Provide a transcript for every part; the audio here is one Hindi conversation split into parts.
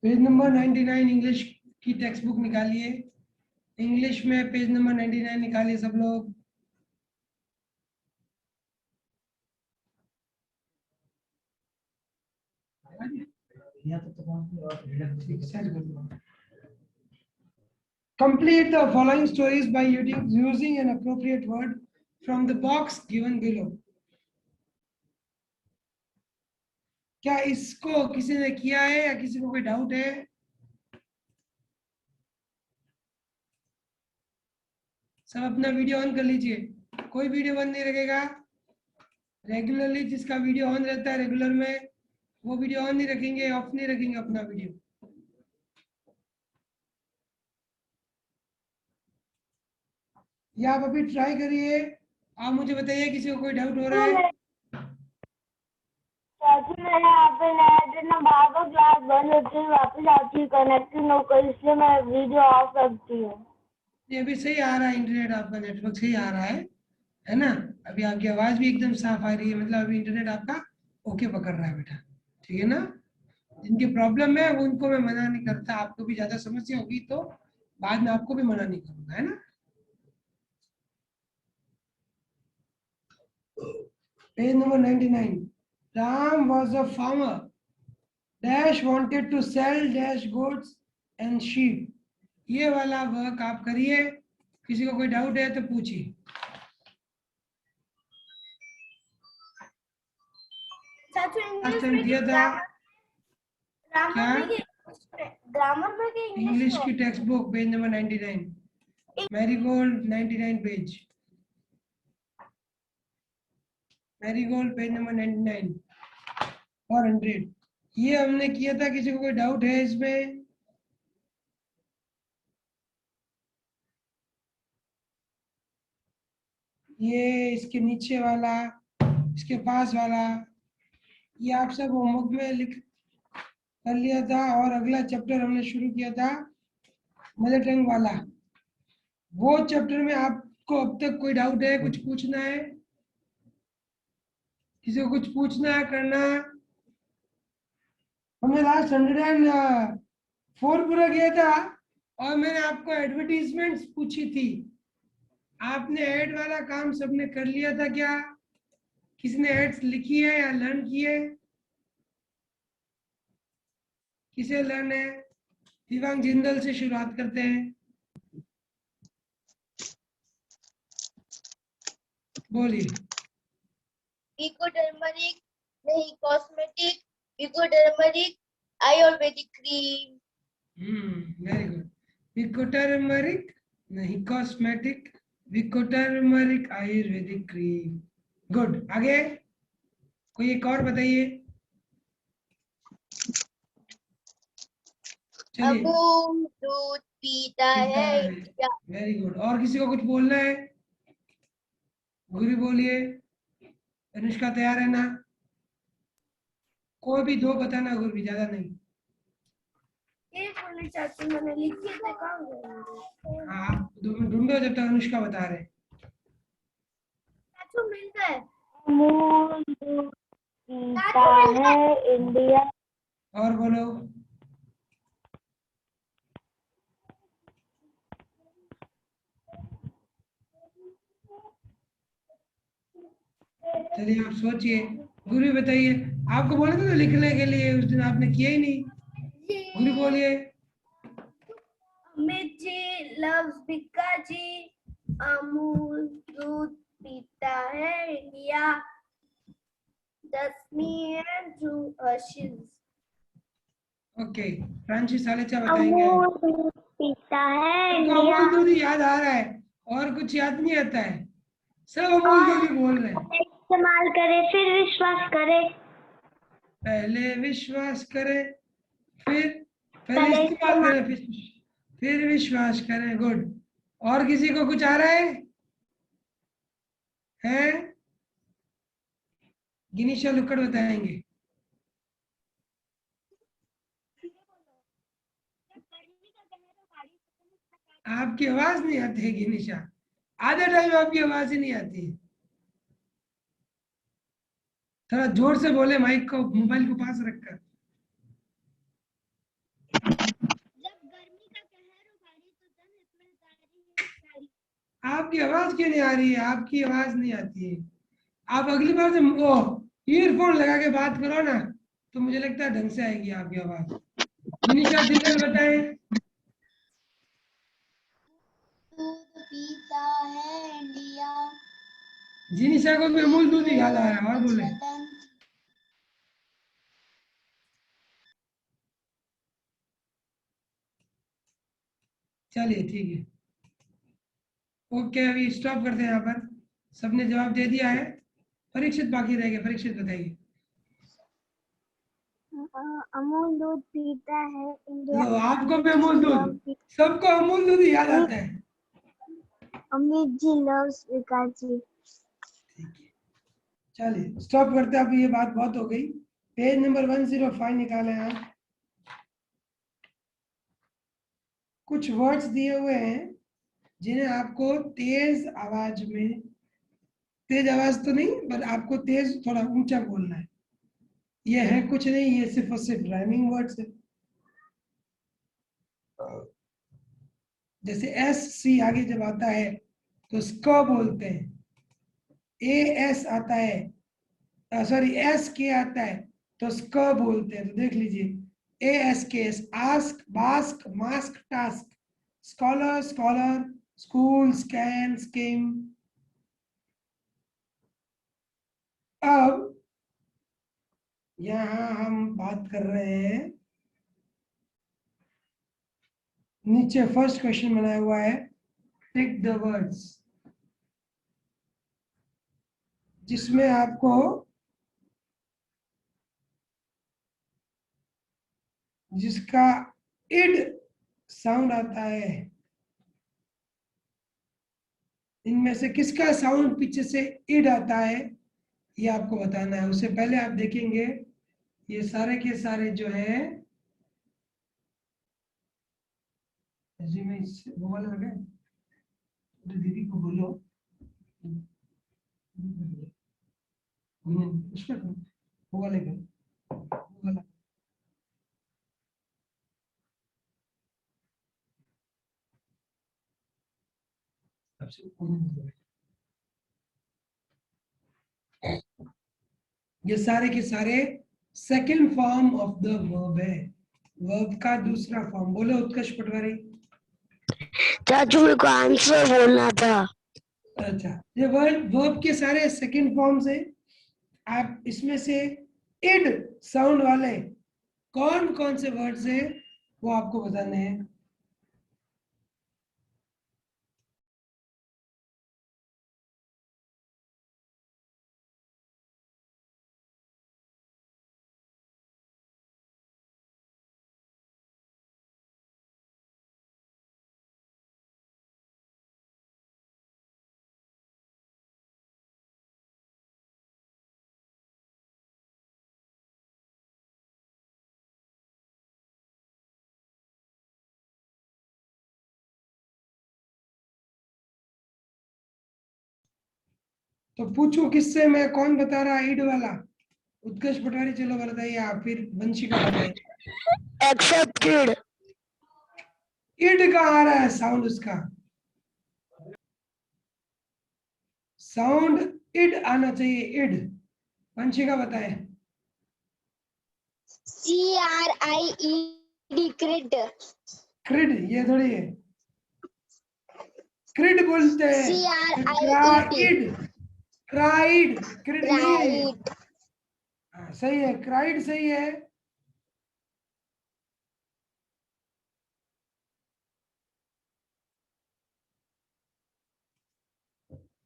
पेज नंबर 99 इंग्लिश की टेक्स्ट बुक निकालिए। इंग्लिश में पेज नंबर 99 निकालिए सब लोग। Complete the following stories by using an appropriate word from the box given below. क्या इसको किसी ने किया है या किसी को कोई डाउट है? सब अपना वीडियो ऑन कर लीजिए, कोई वीडियो बंद नहीं रखेगा। रेगुलरली जिसका वीडियो ऑन रहता है रेगुलर में, वो वीडियो ऑन नहीं रखेंगे, ऑफ नहीं रखेंगे अपना वीडियो। या आप अभी ट्राई करिए। आप मुझे बताइए किसी को कोई डाउट हो रहा है? मैंने यहाँ पे नेट ना बार-बार क्लास बंद होती है, वापस आती है, कनेक्टिंग होकर, इसलिए मैं वीडियो ऑफ रखती हूँ। ये अभी सही आ रहा है, इंटरनेट आपका नेटवर्क सही आ रहा है ना? अभी आपकी आवाज भी एकदम साफ आ रही है, मतलब अभी इंटरनेट आपका ओके पकड़ रहा है बेटा, ठीक है ना? जिनकी प्रॉब्लम है वो उनको मैं मना नहीं करता, आपको भी ज्यादा समस्या होगी तो बाद में आपको भी मना नहीं करूंगा, है ना? Page number 99। Ram was a farmer. Dash wanted to sell dash goats and sheep. ये वाला वर्क आप करिए, किसी को कोई डाउट है तो पूछिए। दिया था क्या? ग्रामर में के इंग्लिश की text book page number 99, marigold 99 page, marigold page number 99 और 100। ये हमने किया था, किसी को कोई डाउट है इसमें? ये इसके नीचे वाला, इसके पास वाला, ये आप सब होमवर्क में लिख कर लिया था। और अगला चैप्टर हमने शुरू किया था मदर टंग वाला। वो चैप्टर में आपको अब तक कोई डाउट है, कुछ पूछना है? किसी को कुछ पूछना है, करना है? हमने लास्ट 104 पूरा किया था और मैंने आपको एडवर्टीजमेंट्स पूछी थी। आपने ऐड वाला काम सबने कर लिया था क्या? किसी ने एड्स लिखी है या लर्न की है? किसे लर्न है? दिवांग जिंदल से शुरुआत करते हैं, बोलिए। विको टर्मरिक नहीं cosmetic, Vicco turmeric ayurvedic cream. Very good. Vicco turmeric नहीं cosmetic, Vicco turmeric ayurvedic cream. Good, आगे कोई एक और बताइए। चलिए, अबू दूध पीता है। Very good. और किसी को कुछ बोलना है? गुरु बोलिए। अनुष्का तैयार है ना? कोई भी दो बताना गुरु भी, ज्यादा नहीं। एक मिनट चाचू, मैंने लिख दिया था, कहाँ गया? हाँ, आप ढूंढो जब तक अनुष्का बता रहे। चाचू मिल गए। अमूल दूध पीता है इंडिया। और बोलो। चलिए आप सोचिए, गुरु बताइए। आपको बोला था ना लिखने के लिए, उस दिन आपने किया ही नहीं। गुरु बोलिए। अमित जी लव्स बिक्का जी। अमूल दूध पीता है इंडिया। दसवीं है जो हर्षिज। ओके, फ्रांसिस सालेचा बताएंगे। अमूल दूध पीता है सबको इंडिया। अमूल दूध ही याद आ रहा है और कुछ याद नहीं आता है, सब अमूल दूध ही बोल रहे हैं। इस्तेमाल करे फिर विश्वास करे। पहले विश्वास करे, फिर पहले इस्तेमाल करें, फिर विश्वास करें। गुड। और किसी को कुछ आ रहा है? हैं? गिनीशा लुक्कड़ बताएंगे। आपकी आवाज नहीं आती है गिनीशा, आधे टाइम आपकी आवाज ही नहीं आती है। थोड़ा जोर से बोले, माइक को, मोबाइल को पास रखकर। जब गर्मी का कहर उभारी तो तन इसमें तारी है सारी। आपकी आवाज क्यों नहीं आ रही है? आपकी आवाज नहीं आती है। आप अगली बार जब वो ईयरफोन लगा के बात करो ना, तो मुझे लगता है ढंग से आएगी आपकी आवाज। जिनिशा जिंगल बताएं। दूध पीता है इंडिया, जिनिशा को भी अमूल दूध ही याद आ रहा है, और बोले। वतन। चलिए ठीक है, ओके, अभी स्टॉप करते हैं यहाँ पर। सबने जवाब दे दिया है। परीक्षित बाकी रह गया, परीक्षित बताइए। अमूल दूध पीता है इंडिया। लो, आपको भी अमित अमूल जी दूध, लव, सबको अमूल दूध ही याद आता है। अमित जी लव्स विकास जी। ठीक है, चलिए स्टॉप करते हैं। अभी ये बात बहुत हो गई। पेज नंबर 105 निकालें आप। कुछ वर्ड्स दिए हुए हैं जिन्हें आपको तेज आवाज में, तेज आवाज तो नहीं, पर आपको तेज थोड़ा ऊंचा बोलना है। ये है कुछ नहीं, ये सिर्फ और सिर्फ राइमिंग वर्ड्स है। जैसे एस सी आगे जब आता है तो स्क बोलते हैं। ए एस आता है, सॉरी एस के आता है तो स्क बोलते हैं। तो देख लीजिए, ए एस के, ask, bask, mask, task, scholar, scholar, school, scan, scheme. अब यहाँ हम बात कर रहे हैं, नीचे फर्स्ट क्वेश्चन बनाया हुआ है, टिक द वर्ड्स, जिसमें आपको जिसका इड साउंड आता है, इनमें से किसका साउंड पीछे से इड आता है, ये आपको बताना है। उससे पहले आप देखेंगे ये सारे के सारे जो है, जी मैं मोबाइल लगे, दीदी को बोलो उसका मोबाइल लेकर, मोबाइल ये सारे के सारे second form of the verb है। वर्ब का दूसरा फॉर्म, बोलो उत्कर्ष पटवारी। चाचू मेरे को आंसर बोलना था। अच्छा, ये वर्ब के सारे सेकंड फॉर्म्स है। आप इसमें से इड साउंड वाले कौन कौन से वर्ड्स है वो आपको बताने हैं। तो पूछो किससे, मैं कौन बता रहा ईड वाला? उत्कर्ष पटवारी चलो बताइए आप, फिर वंशिका बताइए। एक्सेप्टेड। ईड का आ रहा है साउंड, उसका साउंड इड आना चाहिए, इड। वंशिका बताए। CRIED creed. क्रिड, ये थोड़ी है, क्रिड बोलते हैं, CRIED क्राइड, क्राइड, क्रिड नहीं है ये। क्राइड। हाँ, सही है, क्राइड सही है।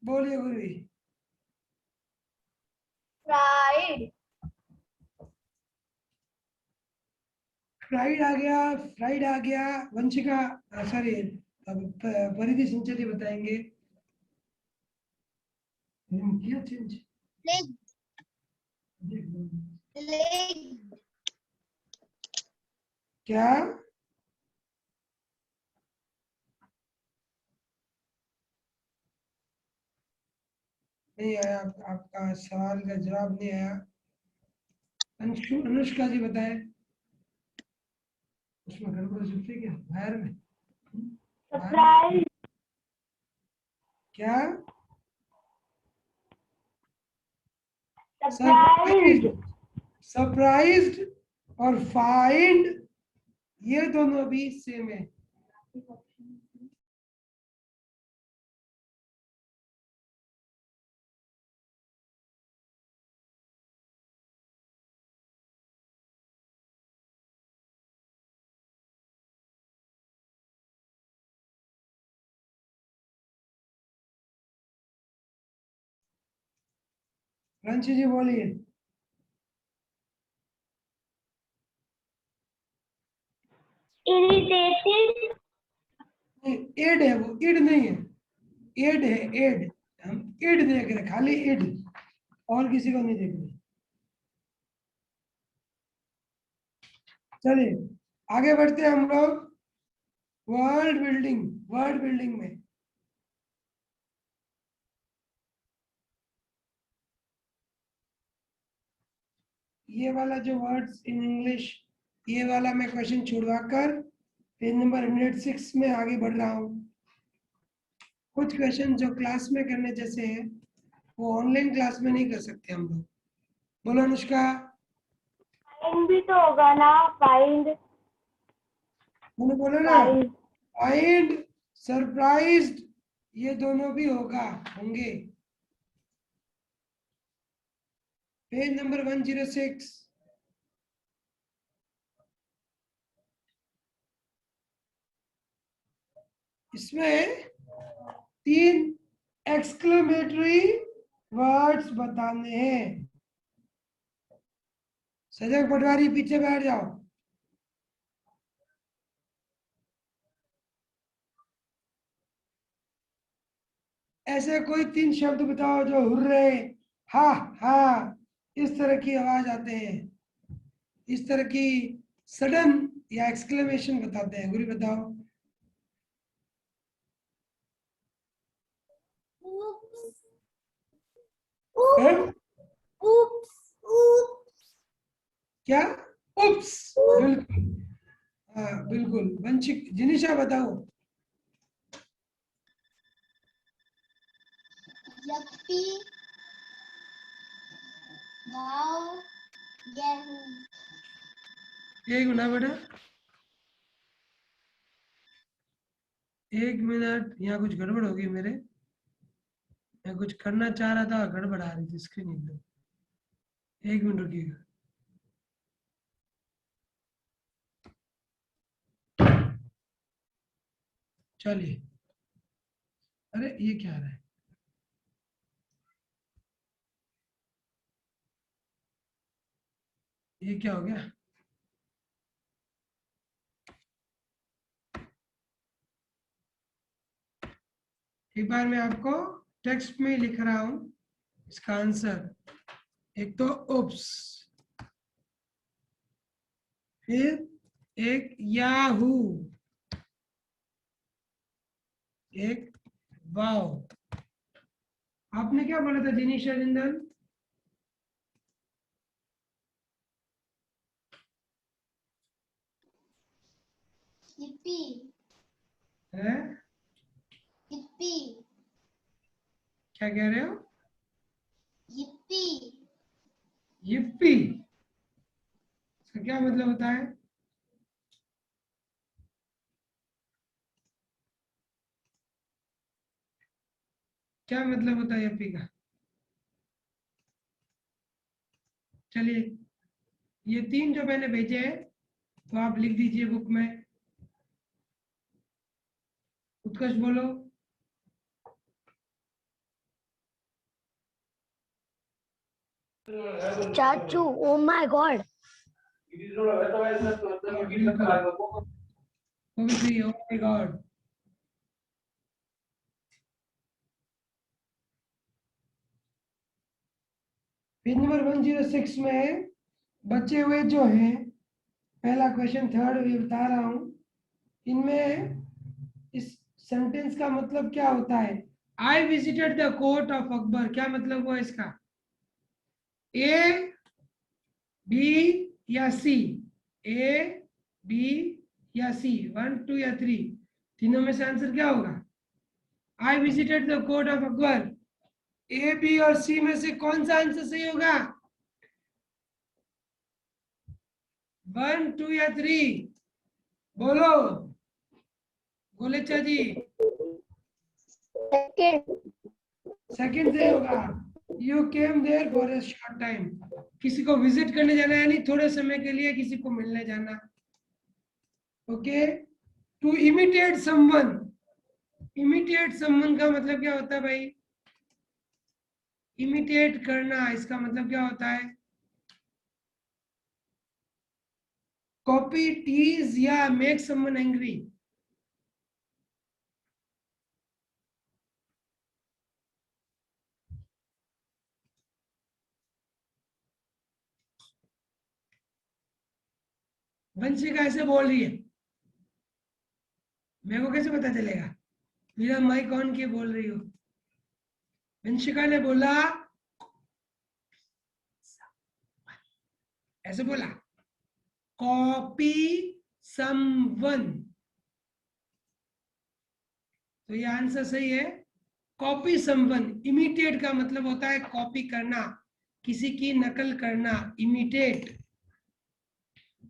बोलिए गुरुजी। क्राइड। फ्राइड आ गया, फ्राइड आ गया। वंशिका, सॉरी, परिधि संचती बताएंगे। किया चेंज, लेग। लेग। क्या? नहीं आया, आपका सवाल का जवाब नहीं आया। अनुष्का जी बताए, उसमें गड़बड़ हो सकती है क्या वायर में? सरप्राइज, क्या? सरप्राइज, सरप्राइज्ड और फाइंड ये दोनों भी सेम है। रंशी जी बोलिए। इरिटेटेड, एड है वो, इड नहीं है, एड है, एड। हम इड देख रहे, खाली इड, और किसी को नहीं देख रहे। चलिए आगे बढ़ते हैं हम लोग वर्ड बिल्डिंग में। ये वाला जो वर्ड्स इन इंग्लिश, ये वाला मैं क्वेश्चन छुड़वाकर पेज नंबर 106 में आगे बढ़ रहा हूँ। कुछ क्वेश्चन जो क्लास में करने जैसे हैं वो ऑनलाइन क्लास में नहीं कर सकते हम लोग। बोलो अनुष्का। फाइंड भी तो होगा ना, फाइंड, मैंने बोला ना, फाइंड, फाइंड, सरप्राइज्ड, ये दोनों भी होंगे। Page number 106। इसमें 3 एक्सक्लेमेटरी वर्ड्स बताने हैं। सजग पटवारी पीछे बैठ जाओ। ऐसे कोई 3 शब्द बताओ जो हुर्रे, हा हा, इस तरह की आवाज आते हैं, इस तरह की सडन या एक्सक्लेमेशन बताते हैं। गुरी बताओ। हैं? क्या? उप्स, बिल्कुल। हाँ बिल्कुल। वंशिक, जिनिशा बताओ। यप्पी, वाव, गेहूं। एक मिनट बेटा, 1 मिनट, यहाँ कुछ गड़बड़ होगी मेरे, मैं कुछ करना चाह रहा था, गड़बड़ आ रही थी स्क्रीन एकदम। 1 मिनट रुकिएगा। चलिए, अरे ये क्या आ रहा है? ये क्या हो गया? एक बार मैं आपको टेक्स्ट में लिख रहा हूं इसका आंसर। एक तो उप्स, फिर एक याहू, एक वाव। आपने क्या बोला था जिनीशा जिंदल? yippee, है? yippee, क्या कह रहे हो? yippee, yippee, इसका क्या मतलब होता है? क्या मतलब होता है yippee का? चलिए, ये 3 जो मैंने भेजे हैं तो आप लिख दीजिए बुक में। उत्कर्ष बोलो। चाचू, ओ माय गॉड। वो भी सही है, oh my God। Page number 106 में बचे हुए जो हैं, पहला क्वेश्चन, थर्ड, ये बता रहा हूं। इनमें इस सेंटेंस का मतलब क्या होता है? आई visited the court of Akbar, क्या मतलब हुआ इसका? ए बी या सी, ए बी या सी, 1 2 या 3, तीनों में से आंसर क्या होगा? I visited the court of Akbar, A B और सी में से कौन सा आंसर सही होगा? 1 2 या 3? बोलो गोलेचा जी। सेकंड सही होगा। You came there for a short time, किसी को विजिट करने जाना है, नहीं थोड़े समय के लिए किसी को मिलने जाना। Okay, to imitate someone, imitate someone का मतलब क्या होता है भाई? इमिटेट करना, इसका मतलब क्या होता है? कॉपी, टीज या मेक समवन एंग्री? वंशिका ऐसे बोल रही है, मेरे को कैसे पता चलेगा? मेरा माइक ऑन किए बोल रही हो। वंशिका ने बोला, ऐसे बोला, कॉपी समवन, तो ये आंसर सही है, कॉपी समवन। इमिटेट का मतलब होता है कॉपी करना, किसी की नकल करना, इमिटेट।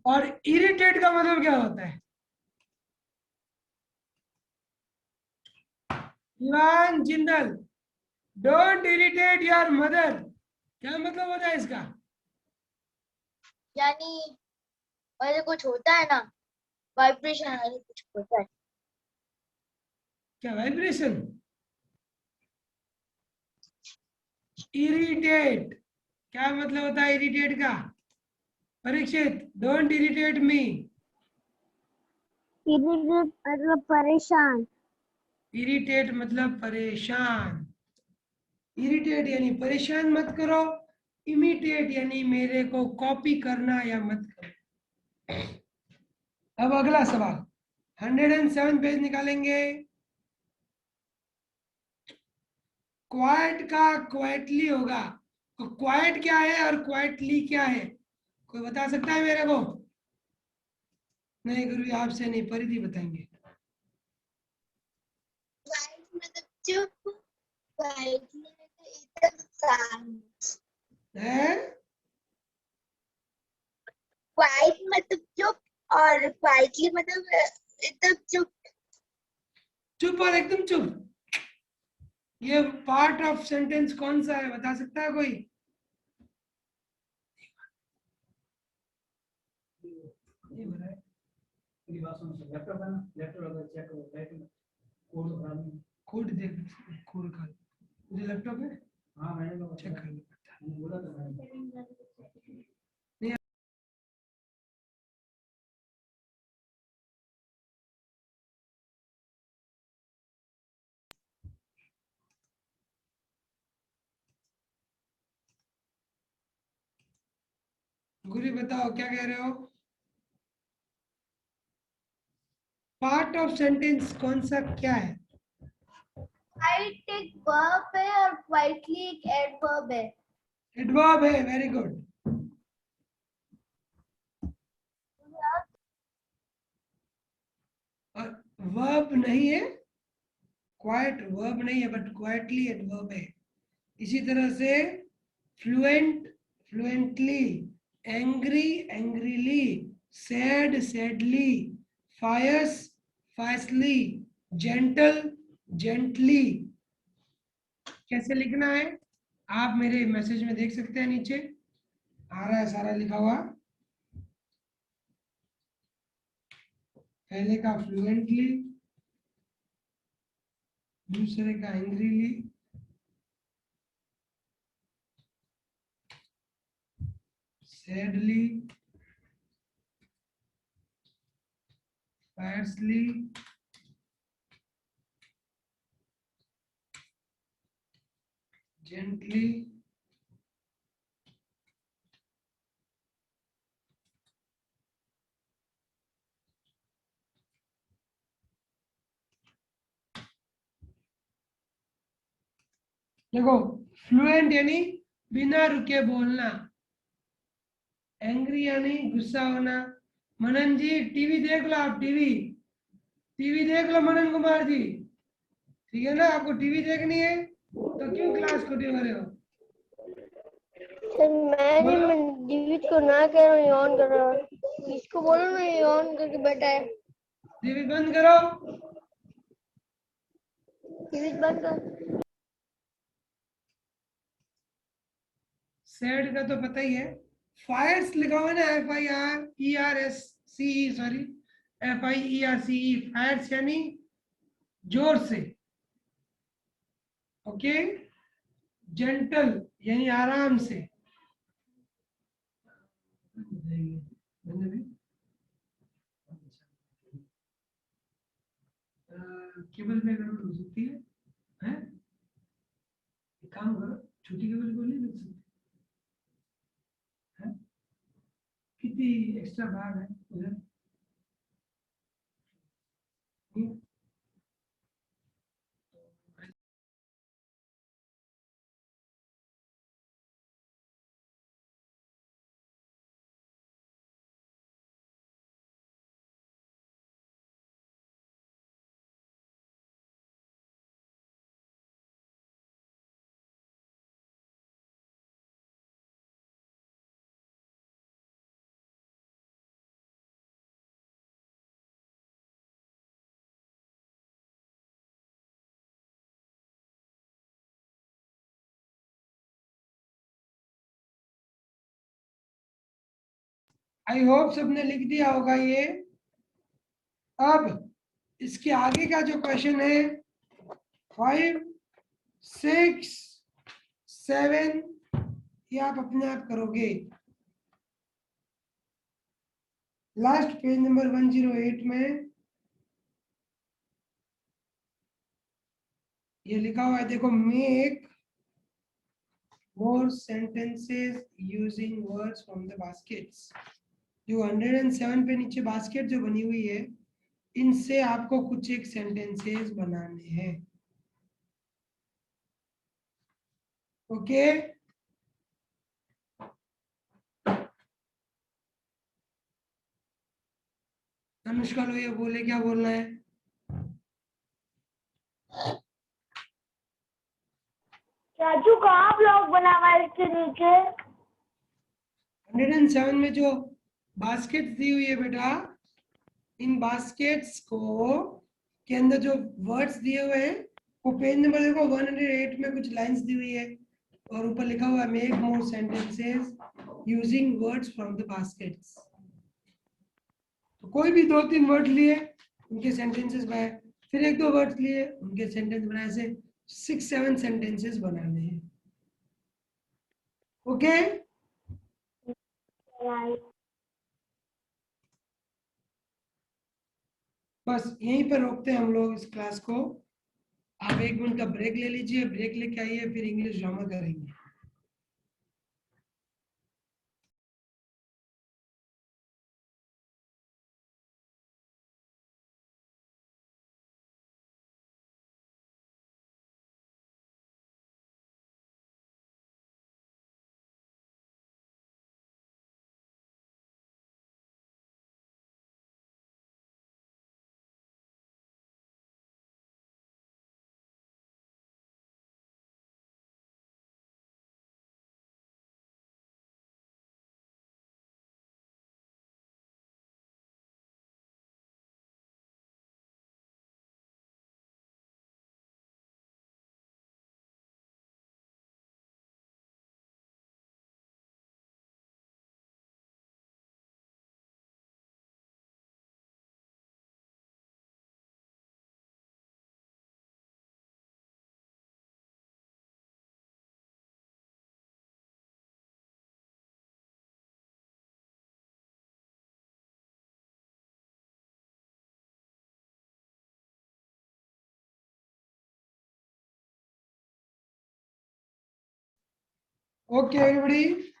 और इरिटेट का मतलब क्या होता है? Ivan Jindal, don't irritate your mother, क्या मतलब होता है इसका? यानी वैसे कुछ होता है ना, वाइब्रेशन वाले कुछ होता है। क्या वाइब्रेशन? इरिटेट, क्या मतलब होता है इरिटेट का? Parikshit, don't irritate me. Irritate मतलब परेशान। इरिटेट मतलब परेशान, इरिटेट यानी परेशान मत करो, इमिटेट यानी मेरे को कॉपी करना या मत करो। अब अगला सवाल, 107 पेज निकालेंगे। क्वाइट का क्वाइटली होगा, तो क्वाइट क्या है और क्वाइटली क्या है? कोई बता सकता है मेरे को? नहीं गुरु, आपसे नहीं, परिधि बताएंगे। क्वाइट मतलब चुप, क्वाइटली मतलब एकदम शांत। है? क्वाइट मतलब चुप और क्वाइटली मतलब एकदम चुप। चुप और एकदम चुप, ये पार्ट ऑफ सेंटेंस कौन सा है, बता सकता है कोई? ये बताए। कोड देख, कोड का मुझे लैपटॉप है, हाँ मैंने चेक कर लिया। गुरी बताओ क्या कह रहे हो? पार्ट ऑफ सेंटेंस कौन सा क्या है? क्वाइट एक वर्ब है और क्वाइटली एक एडवर्ब है। एडवर्ब है, वेरी गुड। और वर्ब नहीं है, क्वाइट वर्ब नहीं है, बट क्वाइटली एडवर्ब है। इसी तरह से fluent, fluently, angry, angrily, sad, sadly, fierce, fiercely, gentle, gently. कैसे लिखना है आप मेरे मैसेज में देख सकते हैं, नीचे आ रहा है सारा लिखा हुआ। पहले का फ्लुएंटली, दूसरे का एंग्रीली, सैडली, फायसली, जेंटली, देखो फ्लुएंट यानी बिना रुके बोलना, एंग्री यानी गुस्सा होना। मनन जी टीवी देख लो, आप टीवी देख लो मनन कुमार जी, ठीक है ना? आपको टीवी देखनी है तो क्यों क्लास को दे रहे हो? सर मैं बोलो। डिलीट को ना कह रहा हूँ, ऑन कर रहा हूँ। इसको बोलो ना, ये ऑन करके बैठा है। टीवी बंद करो। टीवी बंद कर। सेड का तो पता ही है। फायर्स लिखा हुआ है ना, FIRERCE, सॉरी, FIERCE, फायर्स यानी जोर से। ओके, जेंटल यानी आराम से। केबल पे गड़बड़ हो सकती है? एक काम करो, छोटी केबल को नहीं लग सकती है? कितनी एक्स्ट्रा भाग है उधर? आई होप सबने लिख दिया होगा ये। अब इसके आगे का जो क्वेश्चन है, 5, 6, 7, ये आप अपने आप करोगे। लास्ट पेज नंबर 108 में ये लिखा हुआ है, देखो, make more sentences using words from the baskets. जो 107 पे नीचे बास्केट जो बनी हुई है, इनसे आपको कुछ एक सेंटेंसेस बनाने हैं। ओके, अनुष्का लोहिया बोले, क्या बोलना है? चाचू कहाँ ब्लॉग बना हुआ है इसके नीचे? 107 में जो बास्केट्स दी हुई है बेटा, इन बास्केट्स को के अंदर जो वर्ड्स दिए हुए हैं, वो पेज नंबर देखो 108 में कुछ लाइंस दी हुई है, और ऊपर लिखा हुआ है make more sentences using words from the baskets. तो कोई भी 2-3 वर्ड लिए, उनके सेंटेंसेस बनाए, फिर 1-2 वर्ड्स लिए, उनके सेंटेंस बनाए, से 6-7 सेंटेंसेस बनाने हैं। ओके, बस यहीं पर रोकते हैं हम लोग इस क्लास को। आप 1 मिनट का ब्रेक ले लीजिए, ब्रेक लेके आइए, फिर इंग्लिश ड्रामा करेंगे। Okay, everybody.